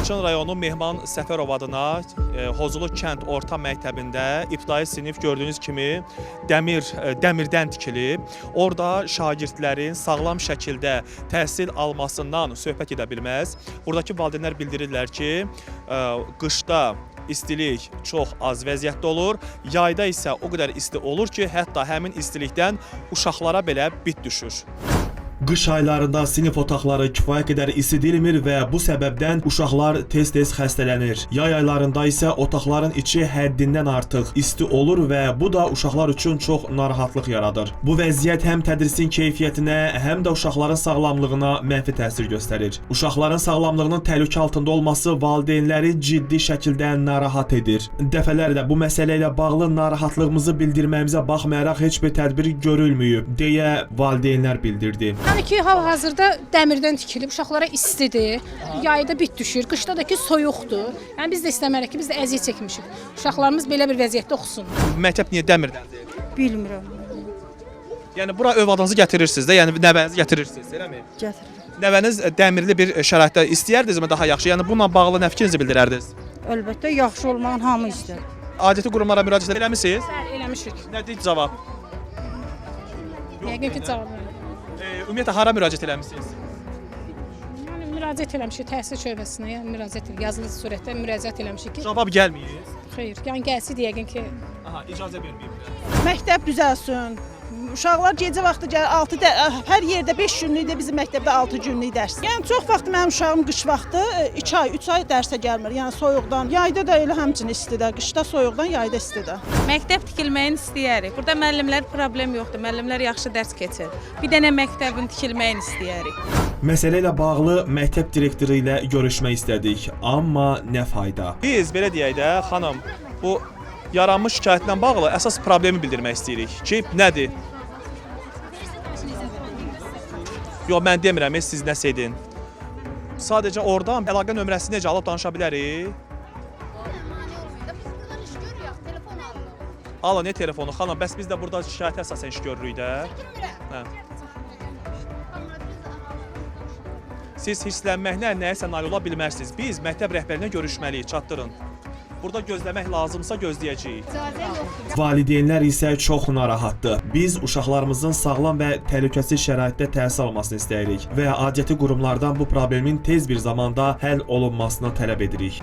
Laçın rayonu Mehman Səfərov adına Hozulu kənd orta məktəbində ibtidai sinif gördüyünüz kimi dəmirdən tikilib. Orada şagirdlərin sağlam şəkildə təhsil almasından söhbət edə bilməz. Buradakı valideynlər bildirirlər ki, qışda istilik çox az vəziyyətdə olur, yayda isə o qədər isti olur ki, hətta həmin istilikdən uşaqlara belə bit düşür. Qış aylarında sinif otaqları kifayət qədər isidilmir və bu səbəbdən uşaqlar tez-tez xəstələnir. Yay aylarında isə otaqların içi həddindən artıq isti olur və bu da uşaqlar üçün çox narahatlıq yaradır. Bu vəziyyət həm tədrisin keyfiyyətinə, həm də uşaqların sağlamlığına mənfi təsir göstərir. Uşaqların sağlamlığının təhlükə altında olması valideynləri ciddi şəkildə narahat edir. Dəfələrlə bu məsələ ilə bağlı narahatlığımızı bildirməyimizə baxmayaraq heç bir tədbir görülməyib, deyə valideynlər bildirdi. Yəni ki, hal-hazırda dəmirdən tikilib, uşaqlara istidir, yayda bit düşür, qışda da ki, soyuqdur. Yəni biz də istəmərək ki, biz də əziyyət çəkmişik. Uşaqlarımız belə bir vəziyyətdə oxusun. Məktəb niyə dəmirdəndir? Bilmirəm. Yəni bura övladınızı gətirirsiniz də, yəni nəvənizi gətirirsiniz, eləmi? Gətirirəm. Nəvəniz dəmirli bir şəraitdə istəyərdinizmi daha yaxşı? Yəni bununla bağlı nə fikrinizi bildirərdiniz? Əlbəttə yaxşı olmağın hamı istər. Aidiyyəti qurumlara müraciət eləmisiniz? Bəli, eləmişik. Nədir cavab? Yəqin ki, cavab verir. Ümumiyyətlə hara müraciət eləmisiniz? Yəni müraciət eləmişik təhsil şöbəsinə, yəni müraciət eləmişik, yazılı surətdə müraciət eləmişik ki, Cavab gəlməyib. xeyr, yəni gəlsin yəqin ki, Aha, icazə verməyib. Məktəb düzəlsin. Uşaqlar gecə vaxtı gəlir, hər yerdə 5 günlük də bizim məktəbdə 6 günlük dərs. Yəni çox vaxt mənim uşağım qış vaxtı 2 ay, 3 ay dərsə gəlmir. Yəni soyuqdan, yayda da elə həmçinin istidə, qışda soyuqdan, yayda istidə. Məktəb tikilməyini istəyərik. Burada müəllimlər problem yoxdur. Müəllimlər yaxşı dərs keçir. Bir dənə məktəbin tikilməyini istəyərik. Məsələ ilə bağlı məktəb direktoru ilə görüşmək istədik, amma nə fayda? Biz belə deyək də, xanım, bu yaranmış şikayətlə bağlı əsas problemi bildirmək istəyirik ki, nədir? Yox, mən demirəm, siz nəsə edin. Sadəcə oradan əlaqə nömrəsini necə alıb danışa bilərik? Ala, ne telefonu? Xanım, bəs biz də burada şikayət əsasən iş görürük də. Hə. Siz hirslənməklə nəyəsə nail ola bilmərsiniz. Biz məktəb rəhbərinə görüşməliyik, çatdırın. Burada gözləmək lazımsa gözləyəcəyik. Valideynlər isə çox narahatdır. Biz uşaqlarımızın sağlam və təhlükəsiz şəraitdə təhsil almasını istəyirik və aidiyyəti qurumlardan bu problemin tez bir zamanda həll olunmasını tələb edirik.